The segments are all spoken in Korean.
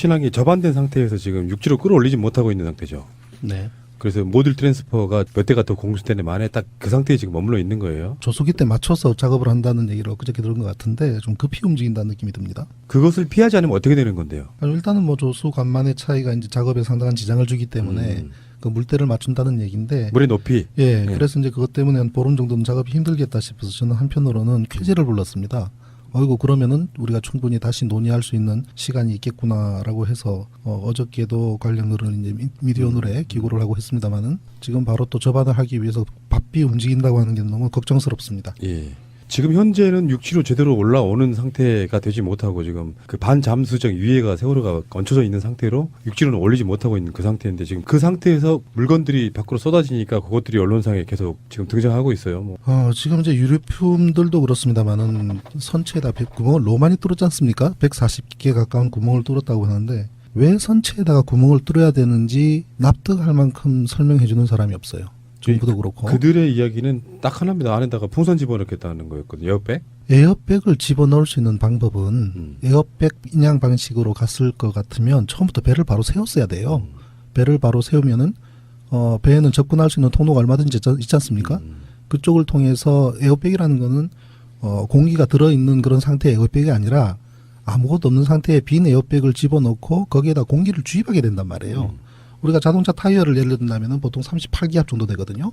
신랑이 저반된 상태에서 지금 육지로 끌어올리지 못하고 있는 상태죠. 네. 그래서 모듈 트랜스퍼가 몇 대가 더 공수되는 만에 딱 그 상태에 지금 머물러 있는 거예요. 조수기 때 맞춰서 작업을 한다는 얘기를 엊그저께 들은 것 같은데 좀 급히 움직인다는 느낌이 듭니다. 그것을 피하지 않으면 어떻게 되는 건데요? 아니, 일단은 뭐 조수 간만의 차이가 이제 작업에 상당한 지장을 주기 때문에 그 물대를 맞춘다는 얘기인데 물의 높이. 예, 그래서 이제 그것 때문에 한 보름 정도는 작업이 힘들겠다 싶어서 저는 한편으로는 쾌재를 불렀습니다. 어이구 그러면은 우리가 충분히 다시 논의할 수 있는 시간이 있겠구나라고 해서 어저께도 관련들을 이제 미디어널에 기고를 하고 했습니다만은 지금 바로 또 접안을 하기 위해서 바삐 움직인다고 하는 게 너무 걱정스럽습니다. 예. 지금 현재는 육지로 제대로 올라오는 상태가 되지 못하고 지금 그 반잠수정 위에가 세월호가 얹혀져 있는 상태로 육지로는 올리지 못하고 있는 그 상태인데 지금 그 상태에서 물건들이 밖으로 쏟아지니까 그것들이 언론상에 계속 지금 등장하고 있어요. 뭐. 지금 이제 유류품들도 그렇습니다만은 선체에다 구멍을 너무 많이 뚫었지 않습니까? 140개 가까운 구멍을 뚫었다고 하는데 왜 선체에다가 구멍을 뚫어야 되는지 납득할 만큼 설명해 주는 사람이 없어요. 정부도 그렇고. 그들의 이야기는 딱 하나입니다. 안에다가 풍선 집어넣겠다는 거였거든요. 에어백? 에어백을 집어넣을 수 있는 방법은 에어백 인양 방식으로 갔을 것 같으면 처음부터 배를 바로 세웠어야 돼요. 배를 바로 세우면은 배에는 접근할 수 있는 통로가 얼마든지 있지 않습니까? 그쪽을 통해서 에어백이라는 거는 공기가 들어있는 그런 상태의 에어백이 아니라 아무것도 없는 상태의 빈 에어백을 집어넣고 거기에다 공기를 주입하게 된단 말이에요. 우리가 자동차 타이어를 예를 든다면 보통 38기압 정도 되거든요.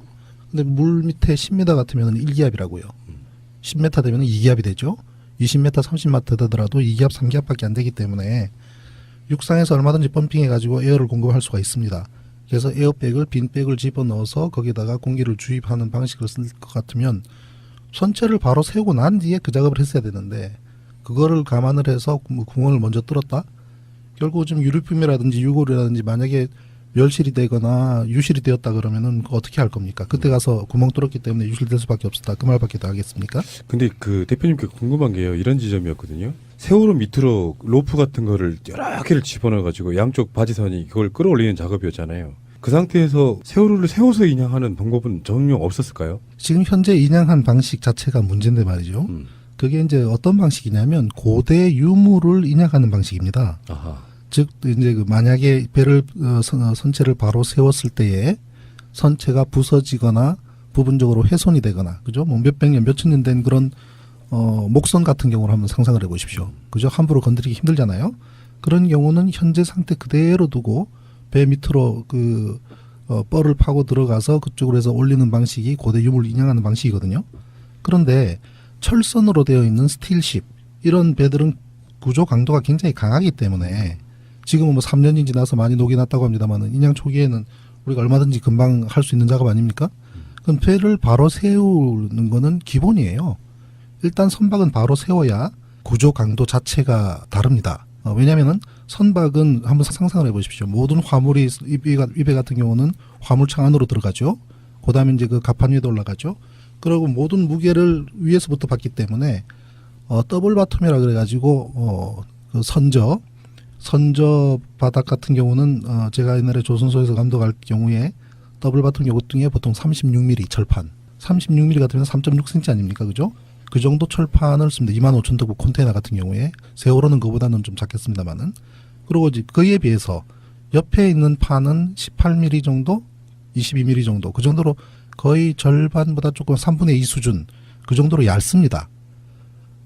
근데 물 밑에 10m 같으면 1기압이라고요. 10m 되면 2기압이 되죠. 20m, 30m 되더라도 2기압, 3기압밖에 안 되기 때문에 육상에서 얼마든지 펌핑해가지고 에어를 공급할 수가 있습니다. 그래서 에어백을 빈 백을 집어넣어서 거기다가 공기를 주입하는 방식을 쓸 것 같으면 선체를 바로 세우고 난 뒤에 그 작업을 했어야 되는데 그거를 감안을 해서 구멍을 먼저 뚫었다? 결국 지금 유류품이라든지 유골이라든지 만약에 멸실이 되거나 유실이 되었다 그러면은 어떻게 할 겁니까? 그때 가서 구멍 뚫었기 때문에 유실될 수밖에 없었다. 그 말밖에 더 하겠습니까? 근데 그 대표님께 궁금한 게요. 이런 지점이었거든요. 세월호 밑으로 로프 같은 거를 여러 개를 집어넣어가지고 양쪽 바지선이 그걸 끌어올리는 작업이었잖아요. 그 상태에서 세월호를 세워서 인양하는 방법은 전혀 없었을까요? 지금 현재 인양한 방식 자체가 문제인데 말이죠. 그게 이제 어떤 방식이냐면 고대 유물을 인양하는 방식입니다. 아하. 즉 이제 만약에 배를 선체를 바로 세웠을 때에 선체가 부서지거나 부분적으로 훼손이 되거나 그죠? 뭐 몇백 년, 몇천 년 된 그런 목선 같은 경우를 한번 상상을 해보십시오. 그죠? 함부로 건드리기 힘들잖아요. 그런 경우는 현재 상태 그대로 두고 배 밑으로 그 뻘을 파고 들어가서 그쪽으로 해서 올리는 방식이 고대 유물을 인양하는 방식이거든요. 그런데 철선으로 되어 있는 스틸십 이런 배들은 구조 강도가 굉장히 강하기 때문에 지금은 뭐 3년이 지나서 많이 녹이 났다고 합니다만 인양 초기에는 우리가 얼마든지 금방 할 수 있는 작업 아닙니까? 그럼 배를 바로 세우는 거는 기본이에요. 일단 선박은 바로 세워야 구조 강도 자체가 다릅니다. 왜냐하면은 선박은 한번 상상을 해보십시오. 모든 화물이 이 배 같은 경우는 화물창 안으로 들어가죠. 그다음에 이제 그 갑판 위에도 올라가죠. 그리고 모든 무게를 위에서부터 받기 때문에 더블 바텀이라 그래가지고 그 선저 바닥 같은 경우는 제가 옛날에 조선소에서 감독할 경우에 더블 바텀 요것 중에 보통 36mm 철판 36mm 같으면 3.6cm 아닙니까? 그죠? 그 정도 철판을 씁니다. 25,000톤급 컨테이너 같은 경우에 세월호는 그보다는 좀 작겠습니다만은 그리고 이제 그에 비해서 옆에 있는 판은 18mm 정도 22mm 정도 그 정도로 거의 절반보다 조금 3분의 2 수준 그 정도로 얇습니다.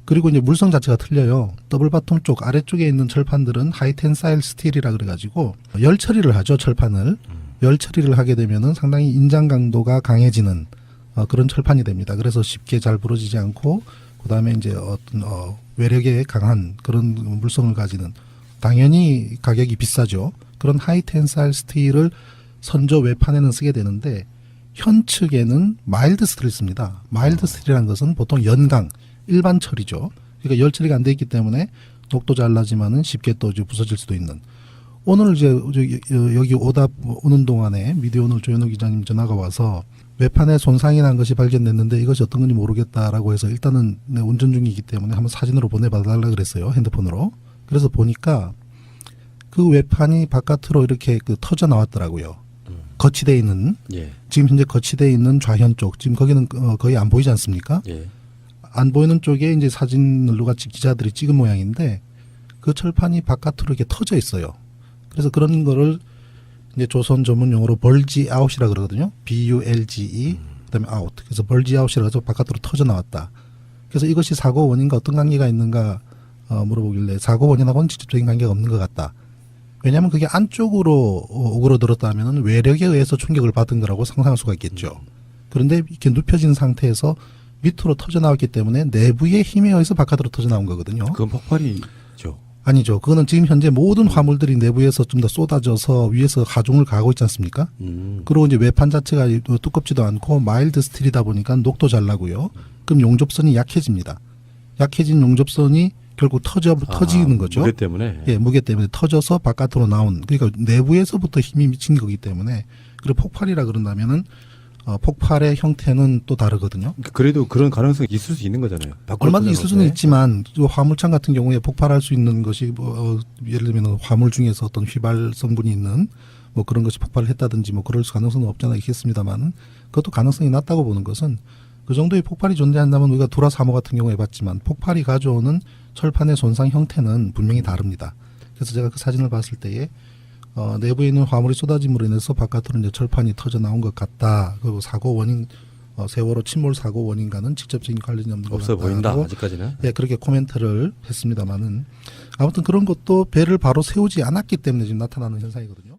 그리고 이제 물성 자체가 틀려요. 더블 바텀 쪽 아래쪽에 있는 철판들은 하이텐사일 스틸이라 그래가지고 열 처리를 하죠. 철판을 열 처리를 하게 되면은 상당히 인장 강도가 강해지는 그런 철판이 됩니다. 그래서 쉽게 잘 부러지지 않고 그다음에 이제 어떤 외력에 강한 그런 물성을 가지는 당연히 가격이 비싸죠. 그런 하이텐사일 스틸을 선저 외판에는 쓰게 되는데 현 측에는 마일드 스틸을 씁니다. 마일드 스틸이라는 것은 보통 연강 일반 처리죠. 그러니까 열 처리가 안 돼 있기 때문에 녹도 잘 나지만은 쉽게 또 이제 부서질 수도 있는. 오늘 이제 여기 오는 동안에 미디어오늘 조현우 기자님 전화가 와서 외판에 손상이 난 것이 발견됐는데 이것이 어떤 건지 모르겠다라고 해서 일단은 운전 중이기 때문에 한번 사진으로 보내봐달라 그랬어요. 핸드폰으로. 그래서 보니까 그 외판이 바깥으로 이렇게 터져 나왔더라고요. 거치되어 있는 예. 지금 현재 거치되어 있는 좌현 쪽 지금 거기는 거의 안 보이지 않습니까? 예. 안 보이는 쪽에 이제 사진을 누가 기자들이 찍은 모양인데 그 철판이 바깥으로 이렇게 터져 있어요. 그래서 그런 거를 이제 조선 전문 용어로 벌지 아웃이라 그러거든요. BULGE 그다음에 아웃. 그래서 벌지 아웃이라 해서 바깥으로 터져 나왔다. 그래서 이것이 사고 원인과 어떤 관계가 있는가 물어보길래 사고 원인하고는 직접적인 관계가 없는 것 같다. 왜냐하면 그게 안쪽으로 오그러들었다면 외력에 의해서 충격을 받은 거라고 상상할 수가 있겠죠. 그런데 이렇게 눕혀진 상태에서 밑으로 터져 나왔기 때문에 내부의 힘에 의해서 바깥으로 터져 나온 거거든요. 그건 폭발이죠. 아니죠. 그거는 지금 현재 모든 화물들이 내부에서 좀 더 쏟아져서 위에서 가중을 가하고 있지 않습니까? 그리고 이제 외판 자체가 두껍지도 않고 마일드 스틸이다 보니까 녹도 잘 나고요. 그럼 용접선이 약해집니다. 약해진 용접선이 결국 터지는 거죠. 무게 때문에. 예, 무게 때문에 터져서 바깥으로 나온. 그러니까 내부에서부터 힘이 미친 거기 때문에. 그리고 폭발이라 그런다면은 폭발의 형태는 또 다르거든요. 그래도 그런 가능성이 있을 수 있는 거잖아요. 얼마든지 있을 수는 있지만 화물차 같은 경우에 폭발할 수 있는 것이 예를 들면 화물 중에서 어떤 휘발 성분이 있는 뭐 그런 것이 폭발을 했다든지 뭐 그럴 가능성은 없잖아 있겠습니다만 그것도 가능성이 낮다고 보는 것은 그 정도의 폭발이 존재한다면 우리가 두라 3호 같은 경우에 봤지만 폭발이 가져오는 철판의 손상 형태는 분명히 다릅니다. 그래서 제가 그 사진을 봤을 때에 내부에 있는 화물이 쏟아짐으로 인해서 바깥으로 이제 철판이 터져 나온 것 같다. 그리고 사고 원인 세월호 침몰 사고 원인과는 직접적인 관련이 없는 것 같다. 없어 보인다. 아직까지는. 예, 그렇게 코멘트를 했습니다만은 아무튼 그런 것도 배를 바로 세우지 않았기 때문에 지금 나타나는 현상이거든요.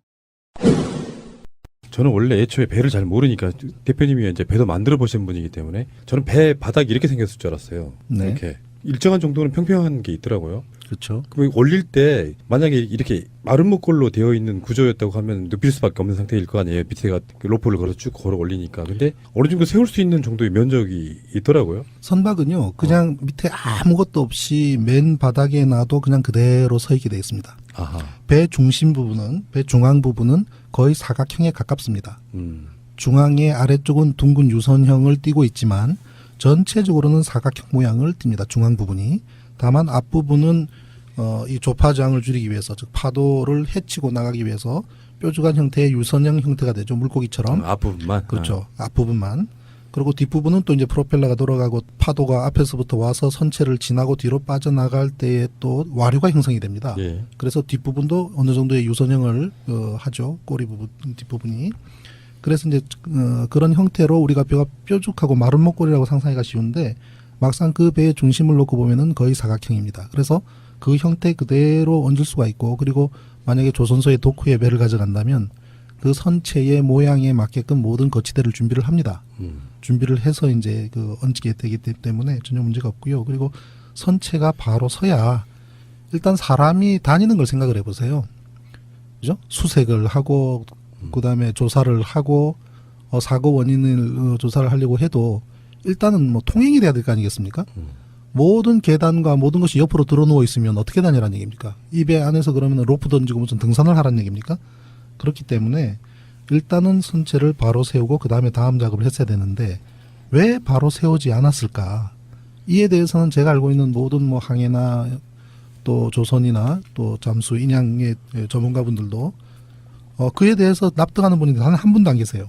저는 원래 애초에 배를 잘 모르니까 대표님이 이제 배도 만들어 보신 분이기 때문에 저는 배 바닥이 이렇게 생겼을 줄 알았어요. 네. 이렇게 일정한 정도는 평평한 게 있더라고요. 그렇죠. 그럼 올릴 때 만약에 이렇게 마른 목골로 되어 있는 구조였다고 하면 눕힐 수밖에 없는 상태일 거 아니에요. 밑에가 로프를 걸어 쭉 걸어 올리니까. 근데 어느 정도 세울 수 있는 정도의 면적이 있더라고요. 선박은요, 그냥 밑에 아무것도 없이 맨 바닥에 놔도 그냥 그대로 서 있게 되어 있습니다. 아하. 배 중심 부분은, 배 중앙 부분은 거의 사각형에 가깝습니다. 중앙의 아래쪽은 둥근 유선형을 띠고 있지만 전체적으로는 사각형 모양을 띱니다. 중앙 부분이. 다만 앞부분은 이 조파장을 줄이기 위해서 즉 파도를 헤치고 나가기 위해서 뾰족한 형태의 유선형 형태가 되죠. 물고기처럼. 앞부분만. 그렇죠. 앞부분만. 그리고 뒷부분은 또 이제 프로펠러가 돌아가고 파도가 앞에서부터 와서 선체를 지나고 뒤로 빠져나갈 때에 또 와류가 형성이 됩니다. 예. 그래서 뒷부분도 어느 정도의 유선형을 하죠. 꼬리 부분, 뒷부분이. 그래서 이제 그런 형태로 우리가 배가 뾰족하고 마른 목골이라고 상상하기가 쉬운데 막상 그 배의 중심을 놓고 보면은 거의 사각형입니다. 그래서 그 형태 그대로 얹을 수가 있고 그리고 만약에 조선소의 도쿠에 배를 가져간다면 그 선체의 모양에 맞게끔 모든 거치대를 준비를 합니다. 준비를 해서 이제 얹게 되기 때문에 전혀 문제가 없고요. 그리고 선체가 바로 서야 일단 사람이 다니는 걸 생각을 해보세요. 그죠? 수색을 하고 그다음에 조사를 하고 사고 원인을 조사를 하려고 해도 일단은 뭐 통행이 돼야 될 거 아니겠습니까? 모든 계단과 모든 것이 옆으로 들어 누워 있으면 어떻게 다니라는 얘기입니까? 이 배 안에서 그러면 로프 던지고 무슨 등산을 하라는 얘기입니까? 그렇기 때문에 일단은 선체를 바로 세우고 그 다음에 다음 작업을 했어야 되는데 왜 바로 세우지 않았을까? 이에 대해서는 제가 알고 있는 모든 뭐 항해나 또 조선이나 또 잠수 인양의 전문가분들도 그에 대해서 납득하는 분이 단 한 분도 안 계세요.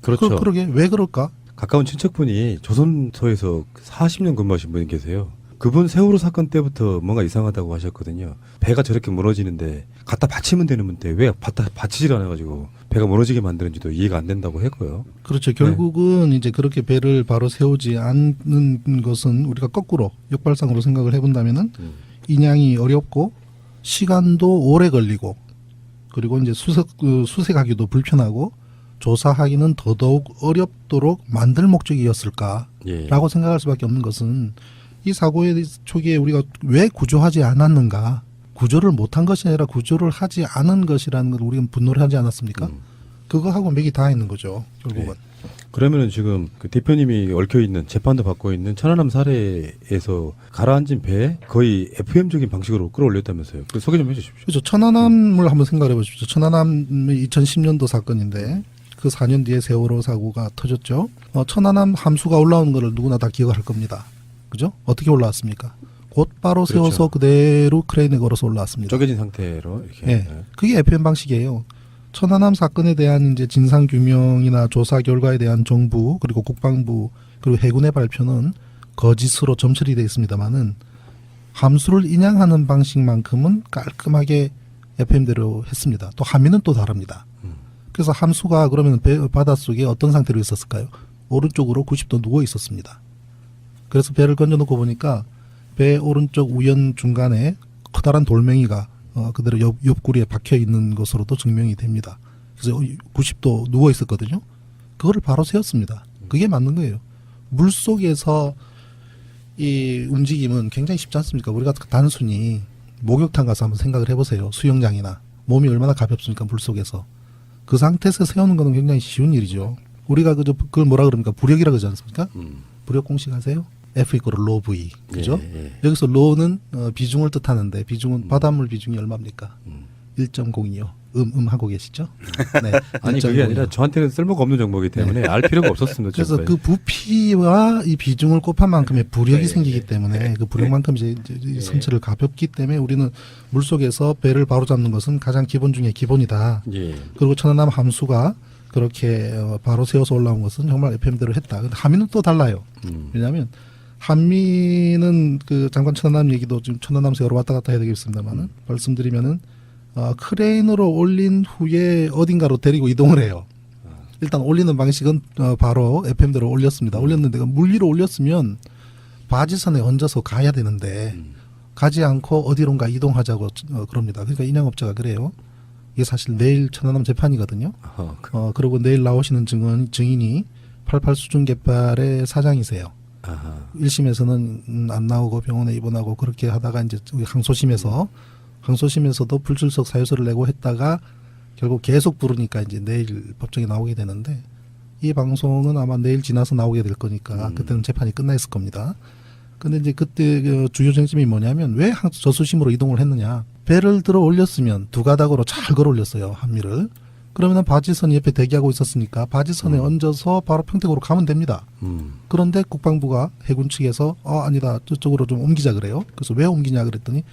그렇죠. 그러게 왜 그럴까? 가까운 친척분이 조선소에서 40년 근무하신 분이 계세요. 그분 세월호 사건 때부터 뭔가 이상하다고 하셨거든요. 배가 저렇게 무너지는데 갖다 받치면 되는 건데 왜 갖다 받치질 않아가지고 배가 무너지게 만드는지도 이해가 안 된다고 했고요. 그렇죠. 결국은 이제 그렇게 배를 바로 세우지 않는 것은 우리가 거꾸로 역발상으로 생각을 해본다면은 인양이 어렵고 시간도 오래 걸리고 그리고 이제 수색하기도 불편하고 조사하기는 더더욱 어렵도록 만들 목적이었을까라고 예. 생각할 수밖에 없는 것은 이 사고의 초기에 우리가 왜 구조하지 않았는가, 구조를 못한 것이 아니라 구조를 하지 않은 것이라는 걸 우리는 분노를 하지 않았습니까? 그거하고 맥이 다 있는 거죠, 결국은. 네. 그러면은 지금 그 대표님이 얽혀 있는 재판도 받고 있는 천안함 사례에서 가라앉은 배에 거의 FM적인 방식으로 끌어올렸다면서요. 그 소개 좀 해주십시오. 그렇죠. 천안함을 한번 생각해 보십시오. 천안함이 2010년도 사건인데 그 4년 뒤에 세월호 사고가 터졌죠. 천안함 함수가 올라오는 거를 누구나 다 기억할 겁니다. 그죠? 어떻게 올라왔습니까? 곧바로 그렇죠. 세워서 그대로 크레인에 걸어서 올라왔습니다. 쪼개진 상태로 이렇게. 네. 그게 FM 방식이에요. 천안함 사건에 대한 이제 진상 규명이나 조사 결과에 대한 정부 그리고 국방부 그리고 해군의 발표는 거짓으로 점철이 되어 있습니다만은 함수를 인양하는 방식만큼은 깔끔하게 FM대로 했습니다. 또 함의는 또 다릅니다. 그래서 함수가 그러면 바닷속에 어떤 상태로 있었을까요? 오른쪽으로 90도 누워 있었습니다. 그래서 배를 건져놓고 보니까 배 오른쪽 우연 중간에 커다란 돌멩이가 그대로 옆구리에 박혀 있는 것으로도 증명이 됩니다. 그래서 90도 누워 있었거든요. 그거를 바로 세웠습니다. 그게 맞는 거예요. 물 속에서 이 움직임은 굉장히 쉽지 않습니까? 우리가 단순히 목욕탕 가서 한번 생각을 해보세요. 수영장이나 몸이 얼마나 가볍습니까? 물 속에서. 그 상태에서 세우는 거는 굉장히 쉬운 일이죠. 우리가 그걸 뭐라 그럽니까? 부력이라 그러지 않습니까? 부력 공식 아세요? F 이퀄 로 V. 그죠? 여기서 로는 비중을 뜻하는데 비중은 바닷물 비중이 얼마입니까? 1.02요. 하고 계시죠? 네. 아니 그게 아니라 저한테는 쓸모가 없는 정보이기 때문에 알 필요가 없었습니다. 그래서 그 부피와 이 비중을 곱한 만큼의 부력이 네. 생기기 때문에 그 부력만큼 이제 선체를 가볍기 때문에 우리는 물 속에서 배를 바로잡는 것은 가장 기본 중에 기본이다. 예. 그리고 천안함 함수가 그렇게 바로 세워서 올라온 것은 정말 FM대로 했다. 근데 함의는 또 달라요. 왜냐하면 한미는 그 장관 천안함 얘기도 지금 천안함 세월호 왔다 갔다 해야 되겠습니다만은 말씀드리면은 크레인으로 올린 후에 어딘가로 데리고 이동을 해요. 일단 올리는 방식은 바로 FM대로 올렸습니다. 올렸는데 물 위로 올렸으면 바지선에 얹어서 가야 되는데 가지 않고 어디론가 이동하자고 그럽니다. 그러니까 인양업자가 그래요. 이게 사실 내일 천안함 재판이거든요. 그리고 내일 나오시는 증인이 88 수중개발의 사장이세요. 1심에서는 안 나오고 병원에 입원하고 그렇게 하다가 이제 항소심에서도 불출석 사유서를 내고 했다가 결국 계속 부르니까 이제 내일 법정에 나오게 되는데 이 방송은 아마 내일 지나서 나오게 될 거니까 그때는 재판이 끝나 있을 겁니다. 근데 이제 그때 그 주요 쟁점이 뭐냐면 왜 저수심으로 이동을 했느냐. 배를 들어 올렸으면 두 가닥으로 잘 걸어 올렸어요. 한미를. 그러면 바지선이 옆에 대기하고 있었으니까 바지선에 얹어서 바로 평택으로 가면 됩니다. 그런데 국방부가 해군 측에서 아니다. 저쪽으로 좀 옮기자 그래요. 그래서 왜 옮기냐 그랬더니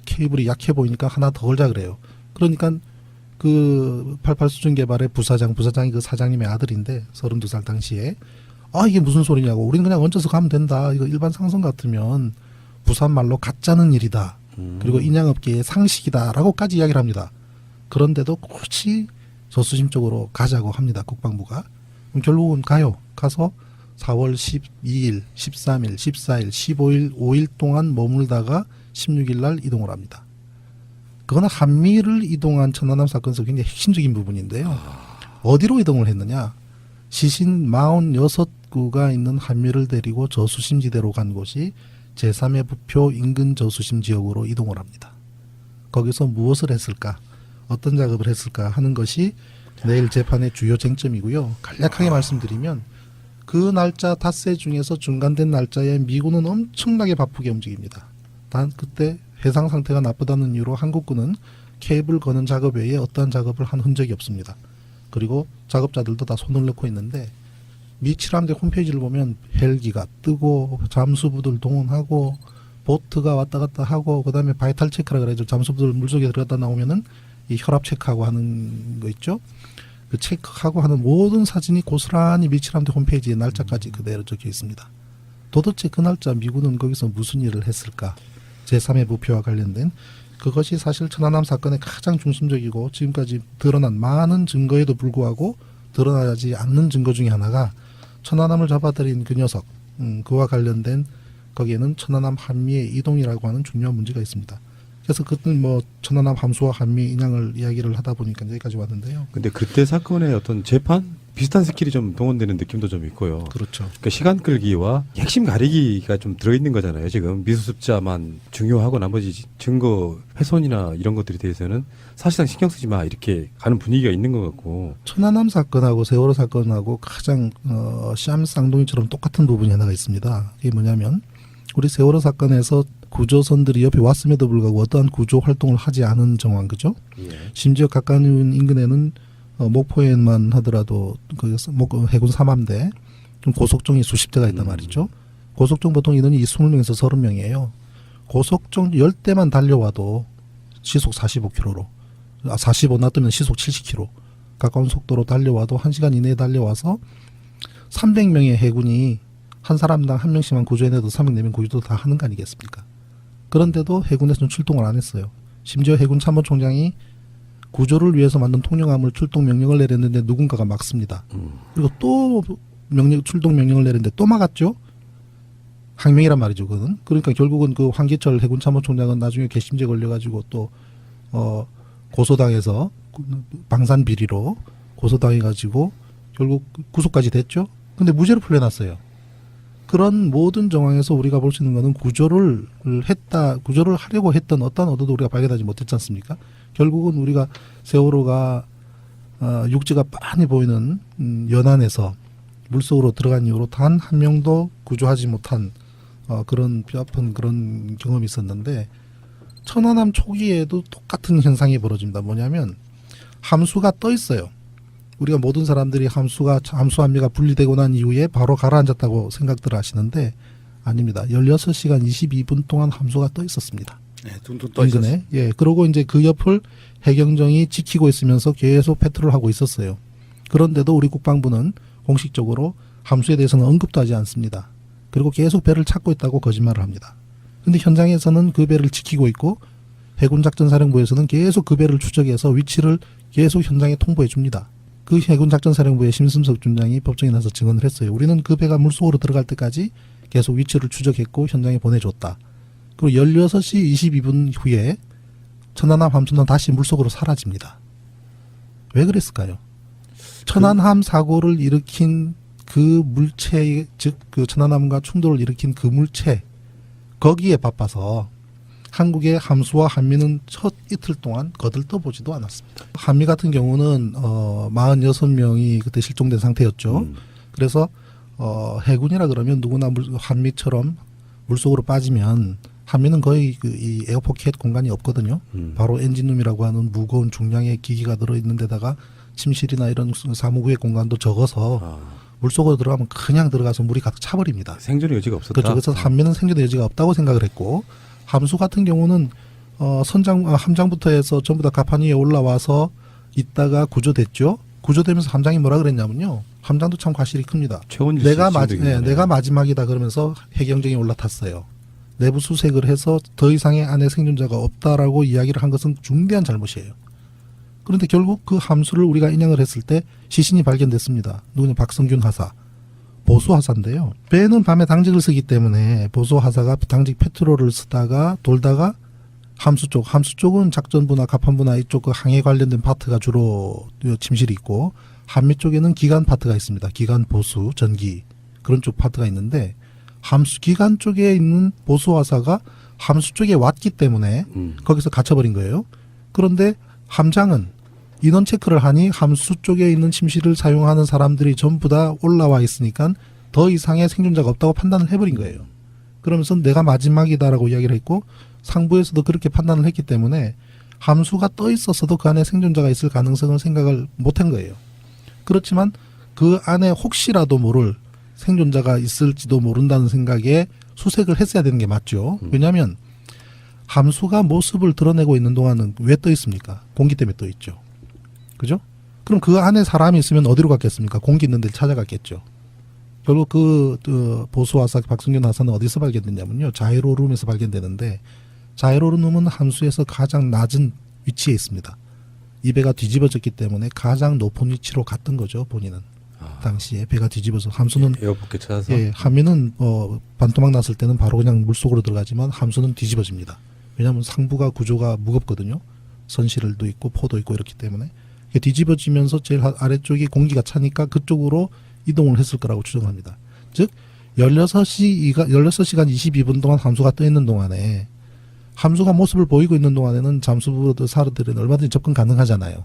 케이블이 약해 보이니까 하나 더 걸자 그래요. 그러니까 그 88 수중개발의 부사장이 그 사장님의 아들인데 32살 당시에 이게 무슨 소리냐고. 우리는 그냥 얹어서 가면 된다. 이거 일반 상선 같으면 부산말로 가짜는 일이다. 그리고 인양업계의 상식이다라고까지 이야기를 합니다. 그런데도 굳이 저수심 쪽으로 가자고 합니다. 국방부가. 그럼 결국은 가요. 가서 4월 12일, 13일, 14일, 15일, 5일 동안 머물다가 16일 날 이동을 합니다. 그거는 한미를 이동한 천안함 사건에서 굉장히 핵심적인 부분인데요. 어디로 이동을 했느냐. 시신 46구가 있는 한미를 데리고 저수심지대로 간 곳이 제3의 부표 인근 저수심 지역으로 이동을 합니다. 거기서 무엇을 했을까? 어떤 작업을 했을까 하는 것이 내일 재판의 주요 쟁점이고요. 간략하게 말씀드리면 그 날짜 닷새 중에서 중간된 날짜에 미군은 엄청나게 바쁘게 움직입니다. 단 그때 해상 상태가 나쁘다는 이유로 한국군은 케이블 거는 작업 외에 어떠한 작업을 한 흔적이 없습니다. 그리고 작업자들도 다 손을 넣고 있는데 미 칠함대 홈페이지를 보면 헬기가 뜨고 잠수부들 동원하고 보트가 왔다 갔다 하고 그다음에 바이탈 체크라 그래죠. 잠수부들 물속에 들어갔다 나오면은 이 혈압 체크하고 하는 거 있죠. 그 체크하고 하는 모든 사진이 고스란히 미 칠함대 홈페이지에 날짜까지 그대로 적혀 있습니다. 도대체 그 날짜 미군은 거기서 무슨 일을 했을까? 제3의 부표와 관련된 그것이 사실 천안함 사건의 가장 중심적이고 지금까지 드러난 많은 증거에도 불구하고 드러나지 않는 증거 중에 하나가 천안함을 잡아들인 그 녀석, 그와 관련된 거기에는 천안함 한미의 이동이라고 하는 중요한 문제가 있습니다. 그래서 그때 뭐 천안함 함수와 한미 인양을 이야기를 하다 보니까 여기까지 왔는데요. 근데 그때 사건의 어떤 재판 비슷한 스킬이 좀 동원되는 느낌도 좀 있고요. 그렇죠. 그러니까 시간 끌기와 핵심 가리기가 좀 들어있는 거잖아요. 지금 미수습자만 중요하고 나머지 증거 훼손이나 이런 것들에 대해서는 사실상 신경 쓰지 마 이렇게 가는 분위기가 있는 것 같고. 천안함 사건하고 세월호 사건하고 가장 쌈 쌍둥이처럼 똑같은 부분이 하나가 있습니다. 이게 뭐냐면 우리 세월호 사건에서 구조선들이 옆에 왔음에도 불구하고 어떠한 구조 활동을 하지 않은 정황, 그죠? 예. 심지어 가까운 인근에는 목포에만 하더라도 그 해군 3함대 고속정이 수십 대가 있단 말이죠. 고속정 보통 인원이 20명에서 30명이에요. 고속정 10대만 달려와도 시속 45km로 45 놔두면 시속 70km 가까운 속도로 달려와도 1시간 이내에 달려와서 300명의 해군이 한 사람당 한 명씩만 구조해내도 304명 구조도 다 하는 거 아니겠습니까? 그런데도 해군에서는 출동을 안 했어요. 심지어 해군 참모총장이 구조를 위해서 만든 통영함을 출동 명령을 내렸는데 누군가가 막습니다. 그리고 또 출동 명령을 내렸는데 또 막았죠. 항명이란 말이죠, 그거는. 그러니까 결국은 그 황기철 해군 참모총장은 나중에 괘씸죄 걸려가지고 또 고소당해서 방산 비리로 고소당해가지고 결국 구속까지 됐죠. 근데 무죄로 풀려났어요. 그런 모든 정황에서 우리가 볼 수 있는 것은 구조를 하려고 했던 어떤 의도도 우리가 발견하지 못했지 않습니까? 결국은 우리가 세월호가 육지가 빤히 보이는 연안에서 물속으로 들어간 이후로 단 한 명도 구조하지 못한 그런 뼈아픈 그런 경험이 있었는데, 천안함 초기에도 똑같은 현상이 벌어집니다. 뭐냐면 함수가 떠 있어요. 우리가 모든 사람들이 함수함미가 분리되고 난 이후에 바로 가라앉았다고 생각들 하시는데 아닙니다. 16시간 22분 동안 함수가 떠 있었습니다. 네, 둥둥 떠 있었어요. 인근에. 예, 그러고 이제 그 옆을 해경정이 지키고 있으면서 계속 패트롤을 하고 있었어요. 그런데도 우리 국방부는 공식적으로 함수에 대해서는 언급도 하지 않습니다. 그리고 계속 배를 찾고 있다고 거짓말을 합니다. 근데 현장에서는 그 배를 지키고 있고 해군작전사령부에서는 계속 그 배를 추적해서 위치를 계속 현장에 통보해 줍니다. 그 해군작전사령부의 심승석 중장이 법정에 나서 증언을 했어요. 우리는 그 배가 물속으로 들어갈 때까지 계속 위치를 추적했고 현장에 보내줬다. 그리고 16시 22분 후에 천안함 함수는 다시 물속으로 사라집니다. 왜 그랬을까요? 천안함 사고를 일으킨 그 물체, 즉 그 천안함과 충돌을 일으킨 그 물체, 거기에 바빠서 한국의 함수와 한미는 첫 이틀 동안 거들떠보지도 않았습니다. 한미 같은 경우는 46명이 그때 실종된 상태였죠. 그래서 해군이라 그러면 누구나 한미처럼 물속으로 빠지면 한미는 거의 이 에어포켓 공간이 없거든요. 바로 엔진룸이라고 하는 무거운 중량의 기기가 들어있는 데다가 침실이나 이런 사무구의 공간도 적어서 물속으로 들어가면 그냥 들어가서 물이 가득 차버립니다. 생존의 여지가 없었다. 그렇죠. 그래서 한미는 생존의 여지가 없다고 생각을 했고, 함수 같은 경우는 함장부터 해서 전부 다 갑판 위에 올라와서 있다가 구조됐죠. 구조되면서 함장이 뭐라 그랬냐면요. 함장도 참 과실이 큽니다. 내가 마지막이다 그러면서 해경정이 올라탔어요. 내부 수색을 해서 더 이상의 안에 생존자가 없다라고 이야기를 한 것은 중대한 잘못이에요. 그런데 결국 그 함수를 우리가 인양을 했을 때 시신이 발견됐습니다. 누구냐? 박성균 하사. 보수 하사인데요. 배는 밤에 당직을 쓰기 때문에 보수 하사가 당직 페트롤을 쓰다가 돌다가 함수 쪽은 작전부나 갑판부나 이쪽 그 항해 관련된 파트가 주로 침실이 있고, 한미 쪽에는 기관 파트가 있습니다. 기관 보수, 전기 그런 쪽 파트가 있는데, 함수 기관 쪽에 있는 보수 하사가 함수 쪽에 왔기 때문에 거기서 갇혀버린 거예요. 그런데 함장은 인원 체크를 하니 함수 쪽에 있는 침실을 사용하는 사람들이 전부 다 올라와 있으니까 더 이상의 생존자가 없다고 판단을 해버린 거예요. 그러면서 내가 마지막이다라고 이야기를 했고, 상부에서도 그렇게 판단을 했기 때문에 함수가 떠 있었어도 그 안에 생존자가 있을 가능성을 생각을 못한 거예요. 그렇지만 그 안에 혹시라도 모를 생존자가 있을지도 모른다는 생각에 수색을 했어야 되는 게 맞죠. 왜냐하면 함수가 모습을 드러내고 있는 동안은 왜 떠 있습니까? 공기 때문에 떠 있죠. 그죠? 그럼 그 안에 사람이 있으면 어디로 갔겠습니까? 공기 있는 데를 찾아갔겠죠. 결국 그 보수하사 박승균 하사는 어디서 발견됐냐면요. 자이로룸에서 발견되는데, 자이로룸은 함수에서 가장 낮은 위치에 있습니다. 이 배가 뒤집어졌기 때문에 가장 높은 위치로 갔던 거죠. 본인은 당시에 배가 뒤집어서, 함수는 에어포켓 찾아서. 예, 함미는 반토막 났을 때는 바로 그냥 물속으로 들어가지만 함수는 뒤집어집니다. 왜냐하면 상부가 구조가 무겁거든요. 선실도 있고 포도 있고 이렇기 때문에 뒤집어지면서 제일 아래쪽이 공기가 차니까 그쪽으로 이동을 했을 거라고 추정합니다. 즉 16시간 22분 동안 함수가 떠 있는 동안에, 함수가 모습을 보이고 있는 동안에는 잠수부 사람들은 얼마든지 접근 가능하잖아요.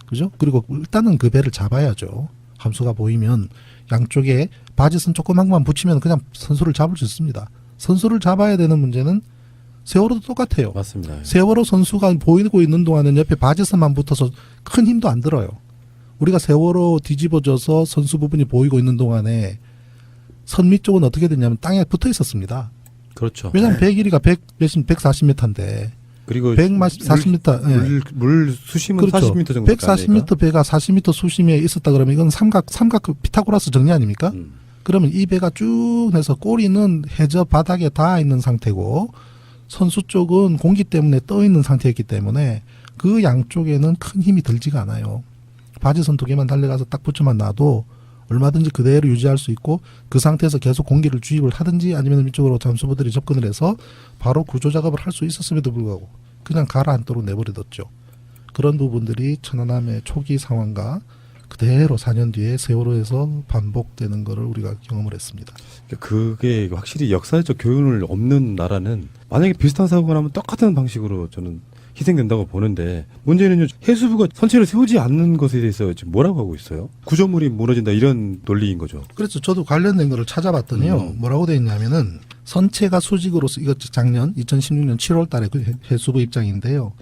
그죠? 그리고 일단은 그 배를 잡아야죠. 함수가 보이면 양쪽에 바지선 조그만 것만 붙이면 그냥 선수를 잡을 수 있습니다. 선수를 잡아야 되는 문제는 세월호도 똑같아요. 맞습니다. 세월호 선수가 보이고 있는 동안은 옆에 바지선만 붙어서 큰 힘도 안 들어요. 우리가 세월호 뒤집어져서 선수 부분이 보이고 있는 동안에 선미 쪽은 어떻게 됐냐면 땅에 붙어 있었습니다. 그렇죠. 왜냐하면 배 길이가 140m인데 그리고 140m 물 수심은 그렇죠. 40m 정도. 140m 배가 40m 수심에 있었다 그러면 이건 삼각 피타고라스 정리 아닙니까? 그러면 이 배가 쭉 해서 꼬리는 해저 바닥에 닿아 있는 상태고 선수 쪽은 공기 때문에 떠 있는 상태였기 때문에 그 양쪽에는 큰 힘이 들지가 않아요. 바지선 2개만 달려가서 딱 붙여만 놔도 얼마든지 그대로 유지할 수 있고 그 상태에서 계속 공기를 주입을 하든지 아니면 위쪽으로 잠수부들이 접근을 해서 바로 구조 작업을 할 수 있었음에도 불구하고 그냥 가라앉도록 내버려뒀죠. 그런 부분들이 천안함의 초기 상황과 그대로 4년 뒤에 세월호에서 반복되는 것을 우리가 경험을 했습니다. 그게 확실히 역사적 교훈을 없는 나라는 만약에 비슷한 사고가 나면 똑같은 방식으로 저는 희생된다고 보는데 문제는요 해수부가 선체를 세우지 않는 것에 대해서 지금 뭐라고 하고 있어요? 구조물이 무너진다 이런 논리인 거죠. 그래서 저도 관련된 거를 찾아봤더니요. 뭐라고 돼 있냐면은 선체가 수직으로 이거 작년 2016년 7월 달에 그 해수부 입장인데요.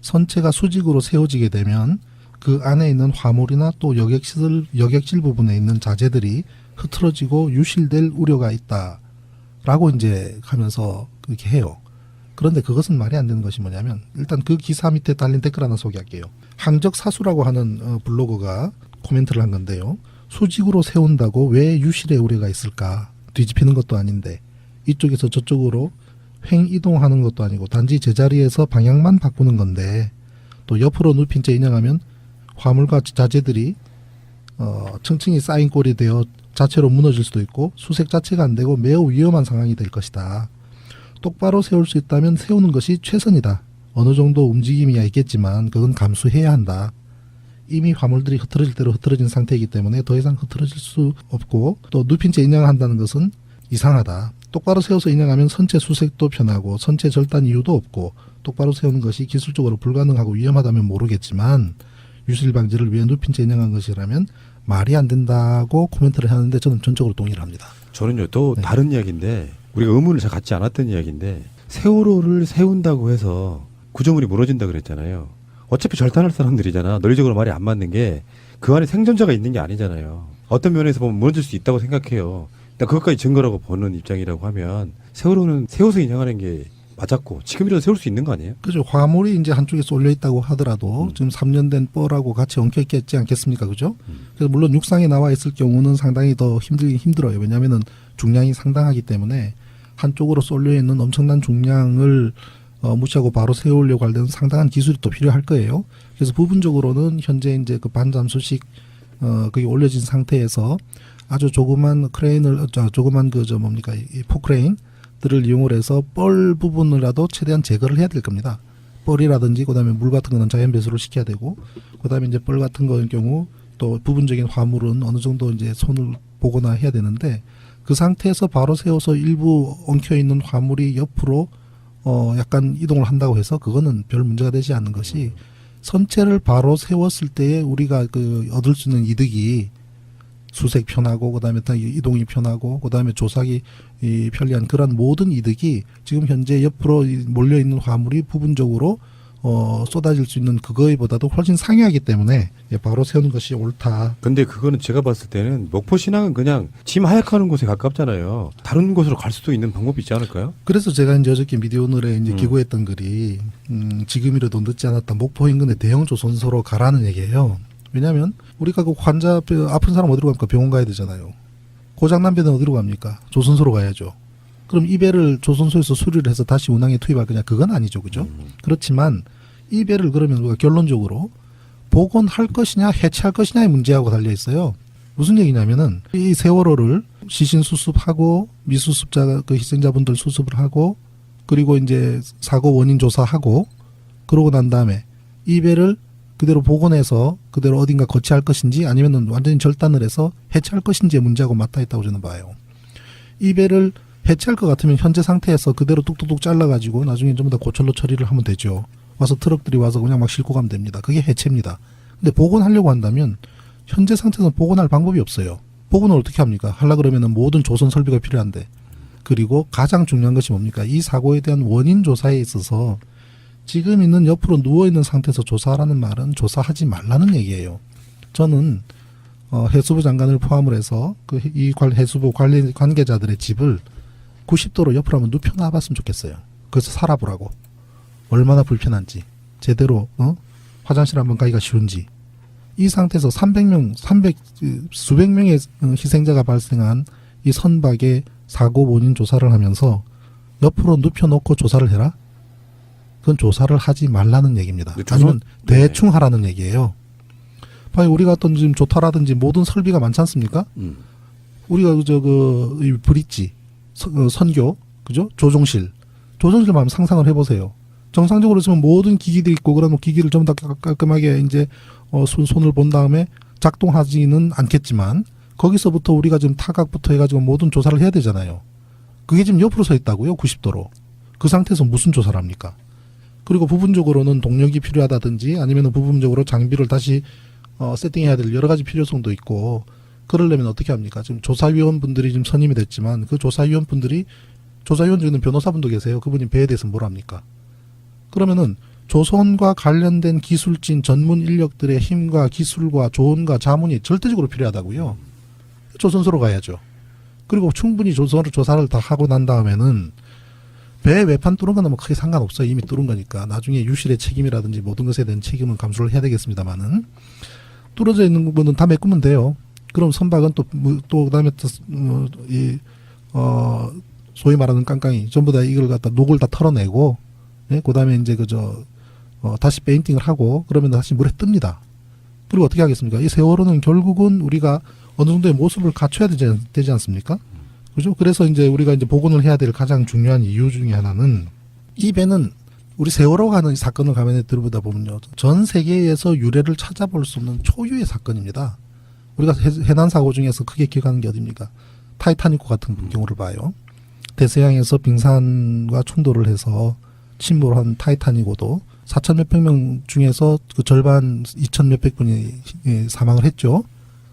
선체가 수직으로 세워지게 되면 그 안에 있는 화물이나 또 여객질 부분에 있는 자재들이 흐트러지고 유실될 우려가 있다라고 이제 하면서 그렇게 해요. 그런데 그것은 말이 안 되는 것이 뭐냐면 일단 그 기사 밑에 달린 댓글 하나 소개할게요. 항적사수라고 하는 블로거가 코멘트를 한 건데요. 수직으로 세운다고 왜 유실의 우려가 있을까? 뒤집히는 것도 아닌데 이쪽에서 저쪽으로 횡 이동하는 것도 아니고 단지 제자리에서 방향만 바꾸는 건데 또 옆으로 눕힌 채 인양하면 화물과 자재들이 층층이 쌓인 꼴이 되어 자체로 무너질 수도 있고 수색 자체가 안 되고 매우 위험한 상황이 될 것이다. 똑바로 세울 수 있다면 세우는 것이 최선이다. 어느 정도 움직임이 있겠지만 그건 감수해야 한다. 이미 화물들이 흐트러질 대로 흐트러진 상태이기 때문에 더 이상 흐트러질 수 없고 또 눕힌 채 인양을 한다는 것은 이상하다. 똑바로 세워서 인양하면 선체 수색도 편하고 선체 절단 이유도 없고 똑바로 세우는 것이 기술적으로 불가능하고 위험하다면 모르겠지만 유실 방지를 위해 눕힌 채 인양한 것이라면 말이 안 된다고 코멘트를 하는데 저는 전적으로 동의를 합니다. 저는요 또 다른 이야기인데 우리가 의문을 잘 갖지 않았던 이야기인데 세월호를 세운다고 해서 구조물이 무너진다 그랬잖아요. 어차피 절단할 사람들이잖아. 논리적으로 말이 안 맞는 게 그 안에 생존자가 있는 게 아니잖아요. 어떤 면에서 보면 무너질 수 있다고 생각해요. 일단 그것까지 증거라고 보는 입장이라고 하면 세월호는 세워서 인양하는 게 맞았고 지금이라도 세울 수 있는 거 아니에요? 그죠. 화물이 이제 한쪽에 쏠려 있다고 하더라도 지금 3년 된 뻘하고 같이 엉켜 있겠지 않겠습니까? 그죠? 그래서 물론 육상에 나와 있을 경우는 상당히 더 힘들어요. 왜냐하면은 중량이 상당하기 때문에 한쪽으로 쏠려 있는 엄청난 중량을 무시하고 바로 세우려고 할 때는 상당한 기술이 또 필요할 거예요. 그래서 부분적으로는 현재 이제 그 반잠수식 그게 올려진 상태에서 아주 조그만 크레인을 조그만 이 포크레인들을 이용을 해서 뻘 부분이라도 최대한 제거를 해야 될 겁니다. 뻘이라든지 그다음에 물 같은 거는 자연 배수를 시켜야 되고 그다음에 이제 뻘 같은 거의 경우 또 부분적인 화물은 어느 정도 이제 손을 보거나 해야 되는데 그 상태에서 바로 세워서 일부 엉켜 있는 화물이 옆으로 약간 이동을 한다고 해서 그거는 별 문제가 되지 않는 것이 선체를 바로 세웠을 때에 우리가 얻을 수 있는 이득이 수색 편하고 그다음에 이동이 편하고 그다음에 조사기 편리한 그런 모든 이득이 지금 현재 옆으로 몰려 있는 화물이 부분적으로 쏟아질 수 있는 그거에 보다도 훨씬 상회하기 때문에 바로 세우는 것이 옳다. 근데 그거는 제가 봤을 때는 목포 신항은 그냥 짐 하약하는 곳에 가깝잖아요. 다른 곳으로 갈 수도 있는 방법이 있지 않을까요? 그래서 제가 이제 어저께 미디어오늘에 이제 기고했던 글이 지금이라도 늦지 않았다. 목포 인근의 대형 조선소로 가라는 얘기예요. 왜냐하면 우리가 그 환자 아픈 사람 어디로 갑니까? 병원 가야 되잖아요. 고장난 배는 어디로 갑니까? 조선소로 가야죠. 그럼 이 배를 조선소에서 수리를 해서 다시 운항에 투입할 거냐? 그건 아니죠. 그죠? 그렇지만 이 배를 그러면 우리가 결론적으로 복원할 것이냐 해체할 것이냐의 문제하고 달려 있어요. 무슨 얘기냐면은 이 세월호를 시신 수습하고 미수습자 그 희생자분들 수습을 하고 그리고 이제 사고 원인 조사하고 그러고 난 다음에 이 배를 그대로 복원해서 그대로 어딘가 거치할 것인지 아니면은 완전히 절단을 해서 해체할 것인지의 문제하고 맞닿아 있다고 저는 봐요. 이 배를 해체할 것 같으면 현재 상태에서 그대로 뚝뚝뚝 잘라가지고 나중에 전부 다 고철로 처리를 하면 되죠. 와서 트럭들이 와서 그냥 막 싣고 가면 됩니다. 그게 해체입니다. 근데 복원하려고 한다면 현재 상태에서는 복원할 방법이 없어요. 복원을 어떻게 합니까? 하려고 그러면은 모든 조선 설비가 필요한데 그리고 가장 중요한 것이 뭡니까? 이 사고에 대한 원인 조사에 있어서 지금 있는 옆으로 누워있는 상태에서 조사하라는 말은 조사하지 말라는 얘기예요. 저는 해수부 장관을 포함을 해서 이 해수부 관계자들의 집을 90도로 옆으로 한번 눕혀놔봤으면 좋겠어요. 그래서 살아보라고. 얼마나 불편한지. 제대로 화장실 한번 가기가 쉬운지. 이 상태에서 수백 명의 희생자가 발생한 이 선박의 사고 원인 조사를 하면서 옆으로 눕혀놓고 조사를 해라? 그건 조사를 하지 말라는 얘기입니다. 네, 아니면 네. 대충 하라는 얘기예요. 봐요, 우리가 어떤 지금 조타라든지 모든 설비가 많지 않습니까? 우리가 이 브릿지, 선교, 그죠? 조종실만 한번 상상을 해보세요. 정상적으로 있으면 모든 기기들이 있고, 그러면 기기를 전부 다 깔끔하게 이제 손을 본 다음에 작동하지는 않겠지만, 거기서부터 우리가 지금 타각부터 해가지고 모든 조사를 해야 되잖아요. 그게 지금 옆으로 서 있다고요, 90도로. 그 상태에서 무슨 조사를 합니까? 그리고 부분적으로는 동력이 필요하다든지 아니면 부분적으로 장비를 다시 세팅해야 될 여러 가지 필요성도 있고, 그러려면 어떻게 합니까? 지금 조사위원분들이 지금 선임이 됐지만 그 조사위원 중에는 변호사분도 계세요. 그분이 배에 대해서 뭘 합니까? 그러면은 조선과 관련된 기술진 전문 인력들의 힘과 기술과 조언과 자문이 절대적으로 필요하다고요. 조선소로 가야죠. 그리고 충분히 조사를 다 하고 난 다음에는 배 외판 뚫은 건 뭐 크게 상관없어요. 이미 뚫은 거니까. 나중에 유실의 책임이라든지 모든 것에 대한 책임은 감수를 해야 되겠습니다만은, 뚫어져 있는 부분은 다 메꾸면 돼요. 그럼 선박은 또 그다음에 소위 말하는 깡깡이 전부 다 이걸 갖다 녹을 다 털어내고, 예? 그다음에 이제 다시 페인팅을 하고, 그러면 다시 물에 뜹니다. 그리고 어떻게 하겠습니까? 이 세월호는 결국은 우리가 어느 정도의 모습을 갖춰야 되지 않습니까? 그죠? 그래서 이제 우리가 이제 복원을 해야 될 가장 중요한 이유 중에 하나는, 이 배는 우리 세월호 가는 사건을 가만히 들어보다 보면요, 전 세계에서 유래를 찾아볼 수 없는 초유의 사건입니다. 우리가 해난 사고 중에서 크게 기억하는 게 어딥니까? 타이타닉호 같은 경우를 봐요. 대서양에서 빙산과 충돌을 해서 침몰한 타이타닉호도 4천 몇백 명 중에서 그 절반 2천 몇백 분이 사망을 했죠.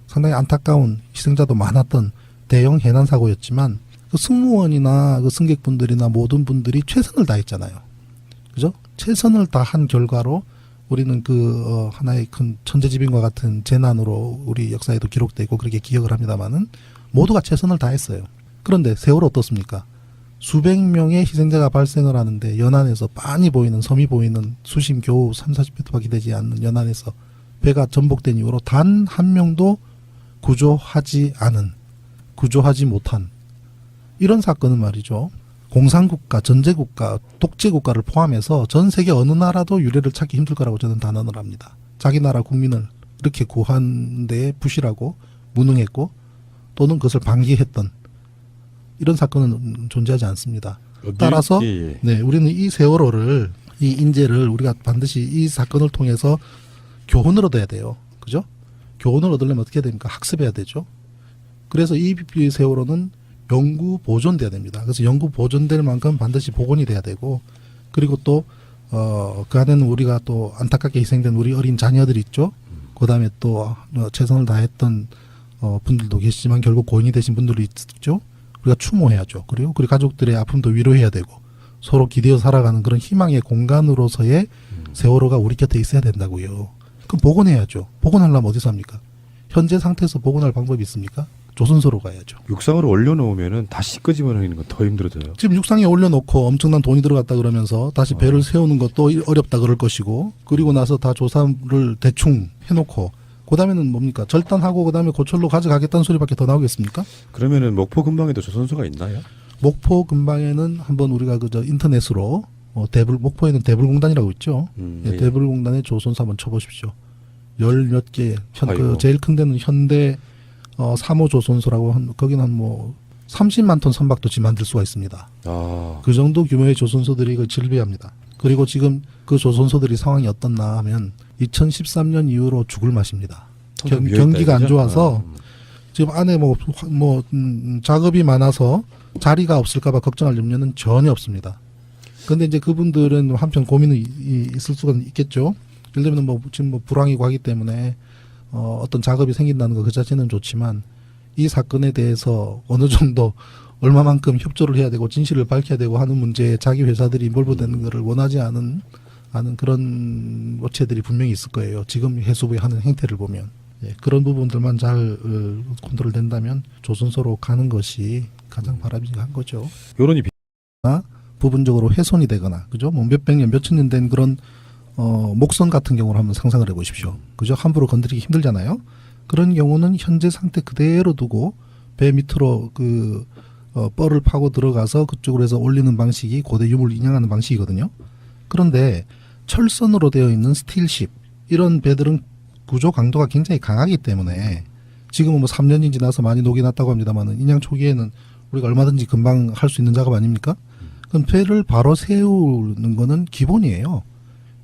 상당히 안타까운 희생자도 많았던 대형 해난 사고였지만, 그 승무원이나 그 승객분들이나 모든 분들이 최선을 다했잖아요. 그죠? 최선을 다한 결과로 우리는 하나의 큰 천재지변과 같은 재난으로 우리 역사에도 기록되고 그렇게 기억을 합니다만은, 모두가 최선을 다했어요. 그런데 세월호 어떻습니까? 수백 명의 희생자가 발생을 하는데, 연안에서 빤히 보이는, 섬이 보이는 수심 겨우 30-40m밖에 되지 않는 연안에서 배가 전복된 이후로 단 한 명도 구조하지 못한 이런 사건은 말이죠, 공산국가, 전제국가, 독재국가를 포함해서 전 세계 어느 나라도 유례를 찾기 힘들 거라고 저는 단언을 합니다. 자기 나라 국민을 이렇게 구한 데에 부실하고 무능했고, 또는 그것을 방기했던 이런 사건은 존재하지 않습니다. 따라서 네, 우리는 이 세월호를, 이 인재를 우리가 반드시 이 사건을 통해서 교훈을 얻어야 돼요. 그죠? 교훈을 얻으려면 어떻게 해야 됩니까? 학습해야 되죠. 그래서 이 세월호는 영구 보존돼야 됩니다. 그래서 영구 보존될 만큼 반드시 복원이 돼야 되고, 그리고 또 그 안에는 우리가 또 안타깝게 희생된 우리 어린 자녀들 있죠. 그다음에 또 최선을 다했던 분들도 계시지만 결국 고인이 되신 분들도 있죠. 우리가 추모해야죠. 그리고 우리 가족들의 아픔도 위로해야 되고, 서로 기대어 살아가는 그런 희망의 공간으로서의 세월호가 우리 곁에 있어야 된다고요. 그럼 복원해야죠. 복원하려면 어디서 합니까? 현재 상태에서 복원할 방법이 있습니까? 조선소로 가야죠. 육상으로 올려놓으면은 다시 끄집어내는 건 더 힘들어져요. 지금 육상에 올려놓고 엄청난 돈이 들어갔다 그러면서 다시 배를 세우는 것도 어렵다 그럴 것이고, 그리고 나서 다 조사를 대충 해놓고, 그 다음에는 뭡니까? 절단하고 그 다음에 고철로 가져가겠다는 소리밖에 더 나오겠습니까? 그러면은 목포 근방에도 조선소가 있나요? 목포 근방에는 한번 우리가 인터넷으로 목포에는 대불공단이라고 있죠. 네, 대불공단의 조선소 한번 쳐보십시오. 열 몇 개, 제일 큰 데는 현대 3호 조선소라고 거기는 한 30만 톤 선박도 지금 만들 수가 있습니다. 그 정도 규모의 조선소들이 질비합니다. 그리고 지금 그 조선소들이 상황이 어떻나 하면 2013년 이후로 죽을 맛입니다. 경기가 안 좋아서 지금 안에 작업이 많아서 자리가 없을까봐 걱정할 염려는 전혀 없습니다. 그런데 이제 그분들은 한편 고민이 있을 수가 있겠죠. 예를 들면 지금 불황이고 하기 때문에 어떤 작업이 생긴다는 거 그 자체는 좋지만, 이 사건에 대해서 어느 정도 얼마만큼 협조를 해야 되고 진실을 밝혀야 되고 하는 문제에 자기 회사들이 몰보되는 것을 원하지 않은 그런 업체들이 분명히 있을 거예요. 지금 해수부에 하는 행태를 보면. 그런 부분들만 잘 컨트롤 된다면 조선소로 가는 것이 가장 바람직한 거죠. 여론이 부분적으로 훼손이 되거나, 그죠? 몇백 년, 몇천 년 된 그런 목선 같은 경우를 한번 상상을 해보십시오. 그죠? 함부로 건드리기 힘들잖아요. 그런 경우는 현재 상태 그대로 두고 배 밑으로 뻘을 파고 들어가서 그쪽으로 해서 올리는 방식이 고대 유물을 인양하는 방식이거든요. 그런데 철선으로 되어 있는 스틸십 이런 배들은 구조 강도가 굉장히 강하기 때문에 지금은 뭐 3년이 지나서 많이 녹이 났다고 합니다만 인양 초기에는 우리가 얼마든지 금방 할 수 있는 작업 아닙니까? 그럼 배를 바로 세우는 거는 기본이에요.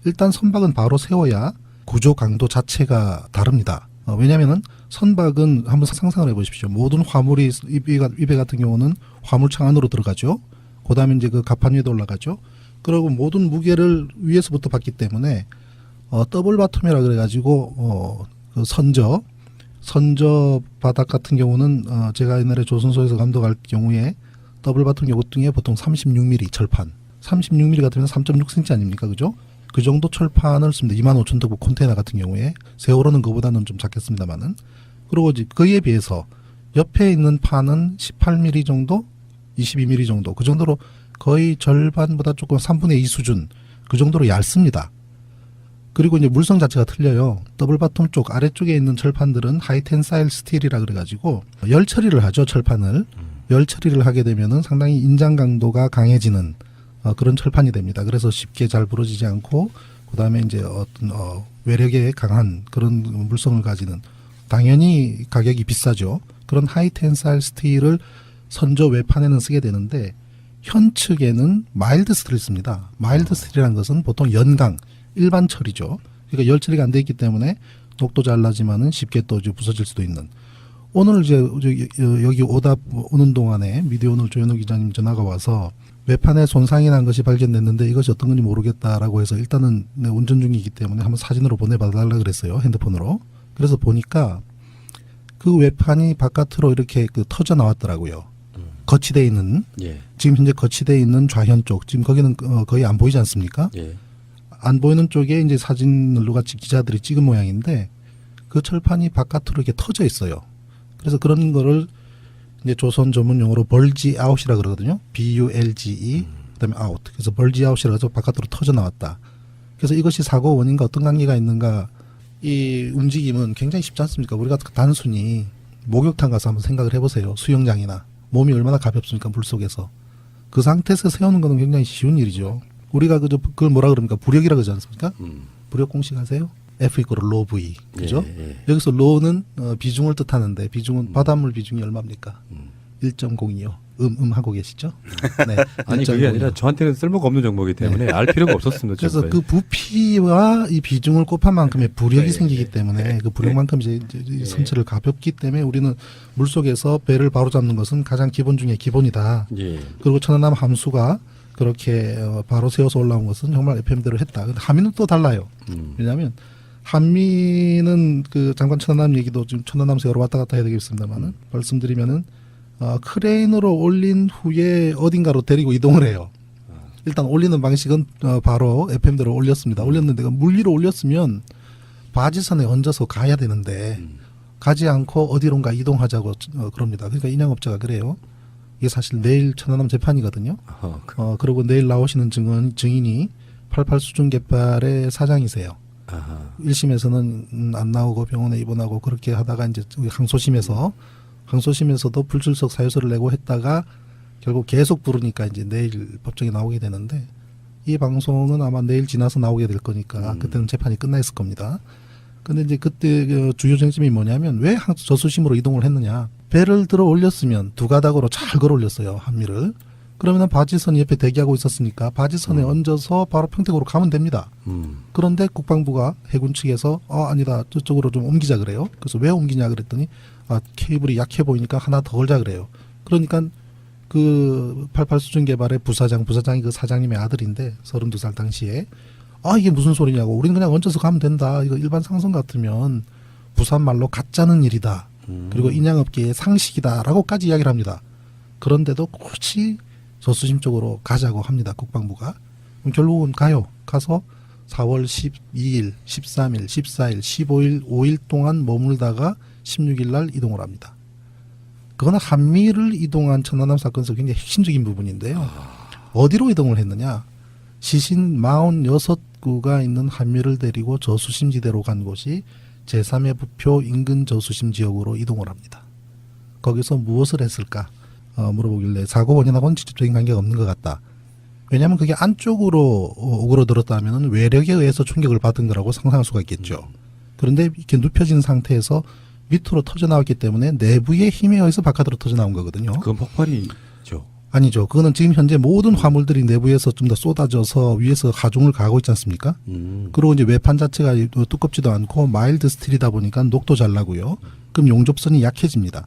일단 선박은 바로 세워야 구조 강도 자체가 다릅니다. 왜냐하면은 선박은 한번 상상을 해보십시오. 모든 화물이 이 배 같은 경우는 화물창 안으로 들어가죠. 그다음에 이제 그 갑판 위에도 올라가죠. 그리고 모든 무게를 위에서부터 받기 때문에 더블 바텀이라 그래가지고 그 선저 바닥 같은 경우는 제가 옛날에 조선소에서 감독할 경우에 더블 바텀 요것등에 보통 36mm 철판 36mm 같으면 3.6cm 아닙니까? 그죠? 그 정도 철판을 씁니다. 25,000톤급 컨테이너 같은 경우에 세월호는 그보다는 좀 작겠습니다만은 그리고 이제 그에 비해서 옆에 있는 판은 18mm 정도, 22mm 정도 그 정도로 거의 절반보다 조금 3분의 2 수준 그 정도로 얇습니다. 그리고 이제 물성 자체가 틀려요. 더블 바텀 쪽 아래쪽에 있는 철판들은 하이텐사일 스틸이라 그래가지고 열 처리를 하죠. 철판을 열 처리를 하게 되면은 상당히 인장 강도가 강해지는 그런 철판이 됩니다. 그래서 쉽게 잘 부러지지 않고 그다음에 이제 어떤 외력에 강한 그런 물성을 가지는 당연히 가격이 비싸죠. 그런 하이텐사일 스틸을 선조 외판에는 쓰게 되는데 현 측에는 마일드 스틸을 씁니다. 마일드 스틸이라는 것은 보통 연강 일반 처리죠. 그러니까 열 처리가 안 돼 있기 때문에 녹도 잘 나지만은 쉽게 또 이제 부서질 수도 있는. 오늘 이제 여기 오는 동안에 미디어 오늘 조현우 기자님 전화가 와서 외판에 손상이 난 것이 발견됐는데 이것이 어떤 건지 모르겠다라고 해서 일단은 운전 중이기 때문에 한번 사진으로 보내봐달라 그랬어요. 핸드폰으로. 그래서 보니까 그 외판이 바깥으로 이렇게 터져 나왔더라고요. 거치되어 있는 예. 지금 현재 거치되어 있는 좌현 쪽 지금 거기는 거의 안 보이지 않습니까? 예. 안 보이는 쪽에 이제 사진을 누가 기자들이 찍은 모양인데 그 철판이 바깥으로 이렇게 터져 있어요. 그래서 그런 거를 이제 조선 전문 용어로 벌지 아웃이라 그러거든요. BULGE 그다음에 아웃. 그래서 벌지 아웃이라 해서 바깥으로 터져 나왔다. 그래서 이것이 사고 원인과 어떤 관계가 있는가 이 움직임은 굉장히 쉽지 않습니까? 우리가 단순히 목욕탕 가서 한번 생각을 해보세요. 수영장이나 몸이 얼마나 가볍습니까? 물속에서. 그 상태에서 세우는 거는 굉장히 쉬운 일이죠. 우리가 그걸 뭐라 그럽니까? 부력이라 그러지 않습니까? 부력 공식 아세요? F 이퀄 로 V. 그죠? 예, 예. 여기서 로는 비중을 뜻하는데 비중은 바닷물 비중이 얼마입니까? 1.02요. 하고 계시죠? 네. 아니 그게 아니라 저한테는 쓸모가 없는 정보이기 때문에 알 필요가 없었습니다. 그래서 지금까지. 그 부피와 이 비중을 곱한 만큼의 부력이 네, 생기기 때문에 그 부력만큼 이제 선체를 가볍기 때문에 우리는 물속에서 배를 바로잡는 것은 가장 기본 중에 기본이다. 예. 그리고 천안함 함수가 그렇게 바로 세워서 올라온 것은 정말 FM대로 했다. 근데 함의는 또 달라요. 왜냐하면 한미는 그 잠깐 천안함 얘기도 지금 천안함 세월호 왔다 갔다 해야 되겠습니다만은 말씀드리면은 크레인으로 올린 후에 어딘가로 데리고 이동을 해요. 일단 올리는 방식은 바로 FM대로 올렸습니다. 올렸는데 물 위로 올렸으면 바지선에 얹어서 가야 되는데 가지 않고 어디론가 이동하자고 그럽니다. 그러니까 인양업자가 그래요. 이게 사실 내일 천안함 재판이거든요. 그리고 내일 나오시는 증인이 88 수중 개발의 사장이세요. 아하. 1심에서는 안 나오고 병원에 입원하고 그렇게 하다가 이제 항소심에서도 불출석 사유서를 내고 했다가 결국 계속 부르니까 이제 내일 법정에 나오게 되는데 이 방송은 아마 내일 지나서 나오게 될 거니까 그때는 재판이 끝나 있을 겁니다. 근데 이제 그때 그 주요 쟁점이 뭐냐면 왜 저수심으로 이동을 했느냐. 배를 들어 올렸으면 두 가닥으로 잘 걸어 올렸어요. 한미를. 그러면 바지선 옆에 대기하고 있었으니까 바지선에 얹어서 바로 평택으로 가면 됩니다. 그런데 국방부가 해군 측에서 아니다. 저쪽으로 좀 옮기자 그래요. 그래서 왜 옮기냐 그랬더니 케이블이 약해 보이니까 하나 더 걸자 그래요. 그러니까 그 88 수중 개발의 부사장이 그 사장님의 아들인데 32살 당시에 이게 무슨 소리냐고. 우리는 그냥 얹어서 가면 된다. 이거 일반 상선 같으면 부산말로 가짜는 일이다. 그리고 인양업계의 상식이다라고까지 이야기를 합니다. 그런데도 굳이 저수심 쪽으로 가자고 합니다. 국방부가. 그럼 결국은 가요. 가서 4월 12일, 13일, 14일, 15일, 5일 동안 머물다가 16일 날 이동을 합니다. 그거는 한미를 이동한 천안함 사건에서 굉장히 핵심적인 부분인데요. 어디로 이동을 했느냐. 시신 46구가 있는 한미를 데리고 저수심지대로 간 곳이 제3의 부표 인근 저수심 지역으로 이동을 합니다. 거기서 무엇을 했을까? 물어보길래 사고 원인하고는 직접적인 관계가 없는 것 같다. 왜냐하면 그게 안쪽으로 오그러들었다면 외력에 의해서 충격을 받은 거라고 상상할 수가 있겠죠. 그런데 이렇게 눕혀진 상태에서 밑으로 터져나왔기 때문에 내부의 힘에 의해서 바깥으로 터져나온 거거든요. 그건 폭발이죠. 아니죠. 그거는 지금 현재 모든 화물들이 내부에서 좀 더 쏟아져서 위에서 하중을 가하고 있지 않습니까? 그리고 이제 외판 자체가 두껍지도 않고 마일드 스틸이다 보니까 녹도 잘 나고요. 그럼 용접선이 약해집니다.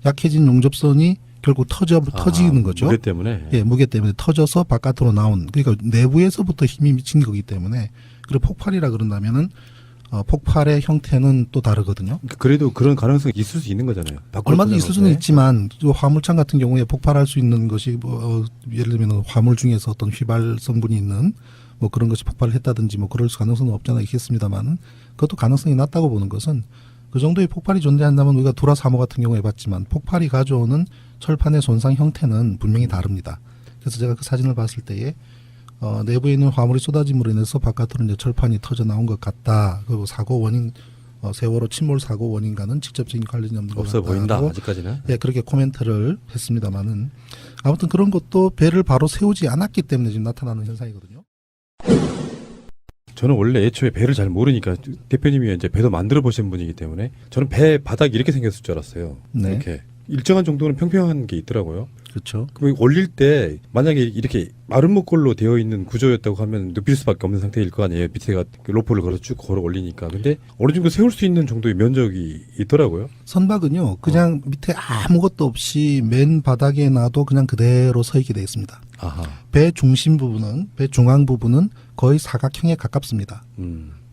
약해진 용접선이 결국 터지는 거죠. 무게 때문에. 예, 무게 때문에 터져서 바깥으로 나온, 그러니까 내부에서부터 힘이 미친 거기 때문에, 그리고 폭발이라 그런다면은 폭발의 형태는 또 다르거든요. 그래도 그런 가능성이 있을 수 있는 거잖아요. 얼마든지 있을 수는 있지만 화물차 같은 경우에 폭발할 수 있는 것이 예를 들면 화물 중에서 어떤 휘발 성분이 있는 뭐 그런 것이 폭발을 했다든지 뭐 그럴 가능성은 없잖아 있겠습니다만은 그것도 가능성이 낮다고 보는 것은 그 정도의 폭발이 존재한다면 우리가 두라 3호 같은 경우에 봤지만 폭발이 가져오는 철판의 손상 형태는 분명히 다릅니다. 그래서 제가 그 사진을 봤을 때에 내부에 있는 화물이 쏟아짐으로 인해서 바깥으로 이제 철판이 터져 나온 것 같다. 그리고 사고 원인 세월호 침몰 사고 원인과는 직접적인 관련이 없는 것 없어 같다. 보인다. 아직까지는. 예, 그렇게 코멘트를 했습니다만은 아무튼 그런 것도 배를 바로 세우지 않았기 때문에 지금 나타나는 현상이거든요. 저는 원래 애초에 배를 잘 모르니까 대표님이 이제 배도 만들어 보신 분이기 때문에 저는 배 바닥이 이렇게 생겼을 줄 알았어요. 네. 이렇게 일정한 정도는 평평한 게 있더라고요. 그렇죠. 그럼 올릴 때 만약에 이렇게 마른 목걸로 되어 있는 구조였다고 하면 눕힐 수밖에 없는 상태일 거 아니에요. 밑에가 로프를 걸어 쭉 걸어 올리니까. 근데 어느 정도 세울 수 있는 정도의 면적이 있더라고요. 선박은요, 그냥 밑에 아무것도 없이 맨 바닥에 놔도 그냥 그대로 서 있게 되어 있습니다. 아하. 배 중심 부분은, 배 중앙 부분은 거의 사각형에 가깝습니다.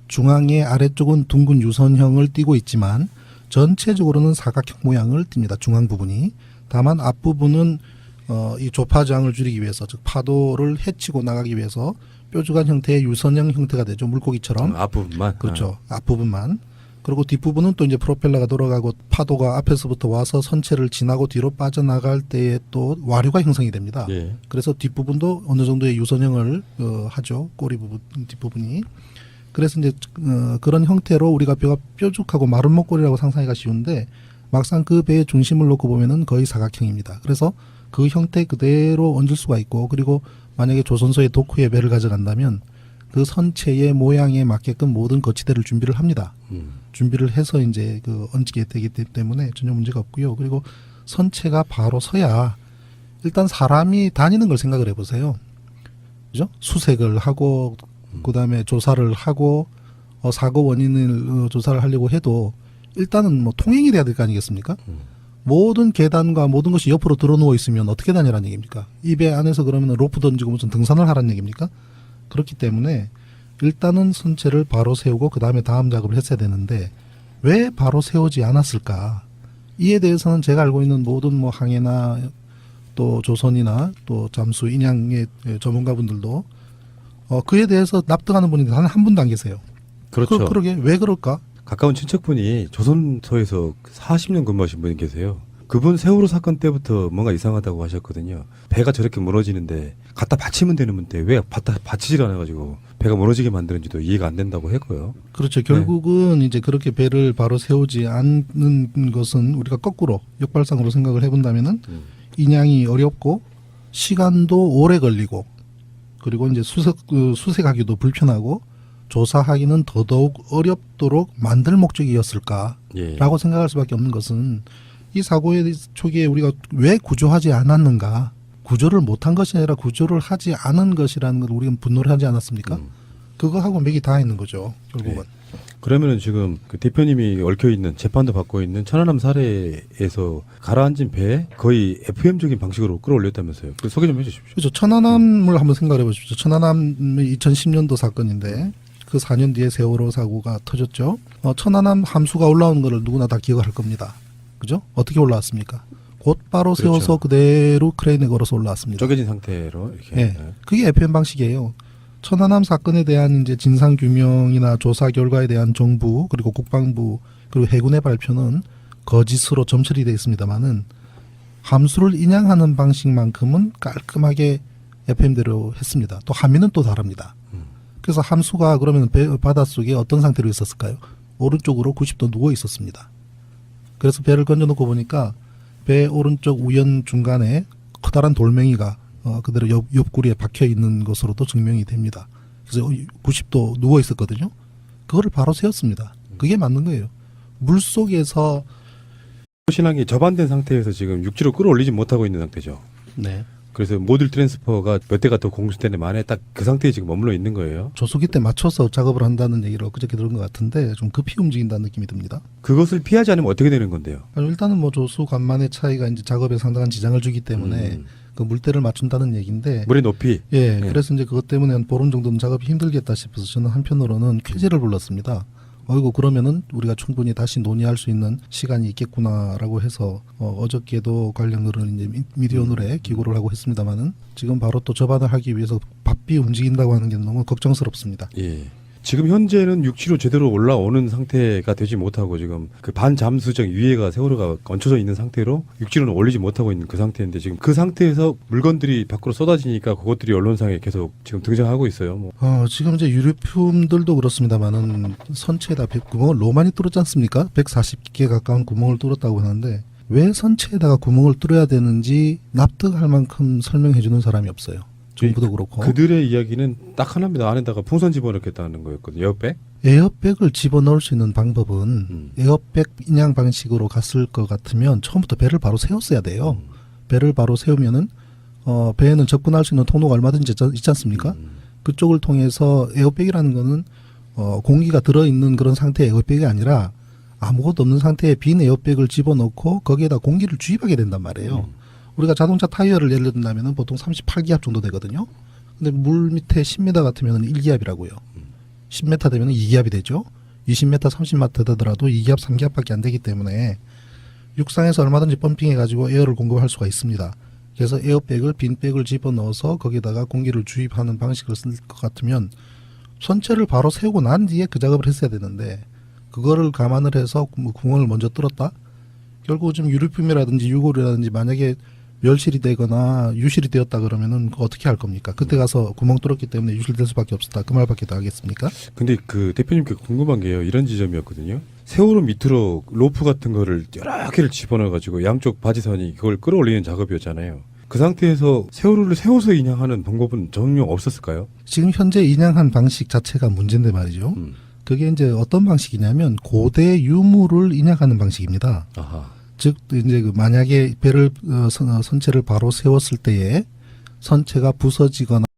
중앙의 아래쪽은 둥근 유선형을 띠고 있지만 전체적으로는 사각형 모양을 띱니다. 중앙 부분이. 다만 앞부분은 이 조파저항을 줄이기 위해서, 즉 파도를 헤치고 나가기 위해서 뾰족한 형태의 유선형 형태가 되죠. 물고기처럼. 앞부분만. 그렇죠. 앞부분만. 그리고 뒷부분은 또 이제 프로펠러가 돌아가고 파도가 앞에서부터 와서 선체를 지나고 뒤로 빠져나갈 때에 또 와류가 형성이 됩니다. 예. 그래서 뒷부분도 어느 정도의 유선형을 하죠. 꼬리 부분, 뒷부분이. 그래서 이제 그런 형태로 우리가 뼈가 뾰족하고 마른 목걸이라고 상상하기가 쉬운데 막상 그 배의 중심을 놓고 보면은 거의 사각형입니다. 그래서 그 형태 그대로 얹을 수가 있고, 그리고 만약에 조선소의 도크에 배를 가져간다면 그 선체의 모양에 맞게끔 모든 거치대를 준비를 합니다. 준비를 해서 이제 얹게 되기 때문에 전혀 문제가 없고요. 그리고 선체가 바로 서야 일단 사람이 다니는 걸 생각을 해보세요. 그죠? 수색을 하고 그다음에 조사를 하고 사고 원인을 조사를 하려고 해도 일단은 뭐 통행이 돼야 될 거 아니겠습니까? 모든 계단과 모든 것이 옆으로 들어누워 있으면 어떻게 다니라는 얘기입니까? 이 배 안에서 그러면 로프 던지고 무슨 등산을 하라는 얘기입니까? 그렇기 때문에 일단은 선체를 바로 세우고 그다음에 다음 작업을 했어야 되는데 왜 바로 세우지 않았을까? 이에 대해서는 제가 알고 있는 모든 뭐 항해나 또 조선이나 또 잠수 인양의 전문가분들도 그에 대해서 납득하는 분이 단 한 분도 안 계세요. 그렇죠. 그러게 왜 그럴까? 가까운 친척분이 조선소에서 40년 근무하신 분이 계세요. 그분 세월호 사건 때부터 뭔가 이상하다고 하셨거든요. 배가 저렇게 무너지는데 갖다 받치면 되는 건데 왜 갖다 받치질 않아가지고 배가 무너지게 만드는지도 이해가 안 된다고 했고요. 그렇죠. 결국은 이제 그렇게 배를 바로 세우지 않는 것은 우리가 거꾸로 역발상으로 생각을 해본다면은 인양이 어렵고 시간도 오래 걸리고 그리고 이제 수색하기도 불편하고 조사하기는 더더욱 어렵도록 만들 목적이었을까라고 예. 생각할 수밖에 없는 것은 이 사고의 초기에 우리가 왜 구조하지 않았는가, 구조를 못한 것이 아니라 구조를 하지 않은 것이라는 걸 우리가 분노를 하지 않았습니까? 그거하고 맥이 다 있는 거죠, 결국은. 네. 그러면은 지금 그 대표님이 얽혀 있는 재판도 받고 있는 천안함 사례에서 가라앉은 배에 거의 FM적인 방식으로 끌어올렸다면서요. 그 소개 좀 해주십시오. 그렇죠. 천안함을 한번 생각해 보십시오. 천안함이 2010년도 사건인데 그 4년 뒤에 세월호 사고가 터졌죠. 천안함 함수가 올라오는 거를 누구나 다 기억할 겁니다. 그죠? 어떻게 올라왔습니까? 곧바로 그렇죠. 세워서 그대로 크레인에 걸어서 올라왔습니다. 쪼개진 상태로 이렇게. 네. 그게 FM 방식이에요. 천안함 사건에 대한 이제 진상 규명이나 조사 결과에 대한 정부 그리고 국방부 그리고 해군의 발표는 거짓으로 점철이 되어 있습니다만은 함수를 인양하는 방식만큼은 깔끔하게 FM대로 했습니다. 또 함의는 또 다릅니다. 그래서 함수가 그러면 바닷속에 어떤 상태로 있었을까요? 오른쪽으로 90도 누워 있었습니다. 그래서 배를 건져놓고 보니까 배 오른쪽 우연 중간에 커다란 돌멩이가 그대로 옆구리에 박혀 있는 것으로도 증명이 됩니다. 그래서 90도 누워 있었거든요. 그거를 바로 세웠습니다. 그게 맞는 거예요. 물 속에서 신랑이 저반된 상태에서 지금 육지로 끌어올리지 못하고 있는 상태죠. 네. 그래서 모듈 트랜스퍼가 몇 대가 더 공수되는 만에 딱 그 상태에 지금 머물러 있는 거예요. 조수기 때 맞춰서 작업을 한다는 얘기를 그저께 들은 것 같은데 좀 급히 움직인다는 느낌이 듭니다. 그것을 피하지 않으면 어떻게 되는 건데요? 일단은 뭐 조수 간만의 차이가 이제 작업에 상당한 지장을 주기 때문에 그 물대를 맞춘다는 얘기인데 물의 높이. 예, 그래서 이제 그것 때문에 한 보름 정도는 작업이 힘들겠다 싶어서 저는 한편으로는 쾌재를 불렀습니다. 어이구 그러면은 우리가 충분히 다시 논의할 수 있는 시간이 있겠구나라고 해서 어저께도 관련 글을 이제 미디어널에 기고를 하고 했습니다만은 지금 바로 또 접안을 하기 위해서 바삐 움직인다고 하는 게 너무 걱정스럽습니다. 예. 지금 현재는 육지로 제대로 올라오는 상태가 되지 못하고 지금 그 반잠수정 위에가 세월호가 얹혀져 있는 상태로 육지로는 올리지 못하고 있는 그 상태인데 지금 그 상태에서 물건들이 밖으로 쏟아지니까 그것들이 언론상에 계속 지금 등장하고 있어요. 뭐. 지금 이제 유류품들도 그렇습니다만은 선체에다 구멍을 너무 많이 뚫었지 않습니까? 140개 가까운 구멍을 뚫었다고 하는데 왜 선체에다가 구멍을 뚫어야 되는지 납득할 만큼 설명해 주는 사람이 없어요. 정부도 그렇고. 그들의 이야기는 딱 하나입니다. 안에다가 풍선 집어넣겠다는 거였거든요. 에어백? 에어백을 집어넣을 수 있는 방법은 에어백 인양 방식으로 갔을 것 같으면 처음부터 배를 바로 세웠어야 돼요. 배를 바로 세우면은 배에는 접근할 수 있는 통로가 얼마든지 있지 않습니까? 그쪽을 통해서 에어백이라는 거는 공기가 들어있는 그런 상태의 에어백이 아니라 아무것도 없는 상태의 빈 에어백을 집어넣고 거기에다 공기를 주입하게 된단 말이에요. 우리가 자동차 타이어를 예를 든다면 보통 38기압 정도 되거든요. 근데 물 밑에 10m 같으면 1기압이라고요. 10m 되면 2기압이 되죠. 20m, 30m 되더라도 2기압, 3기압밖에 안 되기 때문에 육상에서 얼마든지 펌핑해가지고 에어를 공급할 수가 있습니다. 그래서 에어백을 빈 백을 집어넣어서 거기다가 공기를 주입하는 방식을 쓸 것 같으면 선체를 바로 세우고 난 뒤에 그 작업을 했어야 되는데 그거를 감안을 해서 구멍을 먼저 뚫었다? 결국 지금 유류품이라든지 유골이라든지 만약에 멸실이 되거나 유실이 되었다 그러면은 어떻게 할 겁니까? 그때 가서 구멍 뚫었기 때문에 유실될 수밖에 없었다. 그 말밖에 더 하겠습니까? 근데 그 대표님께 궁금한 게요. 이런 지점이었거든요. 세월호 밑으로 로프 같은 거를 여러 개를 집어넣어가지고 양쪽 바지선이 그걸 끌어올리는 작업이었잖아요. 그 상태에서 세월호를 세워서 인양하는 방법은 전혀 없었을까요? 지금 현재 인양한 방식 자체가 문제인데 말이죠. 그게 이제 어떤 방식이냐면 고대 유물을 인양하는 방식입니다. 아하. 즉 이제 만약에 배를 선체를 바로 세웠을 때에 선체가 부서지거나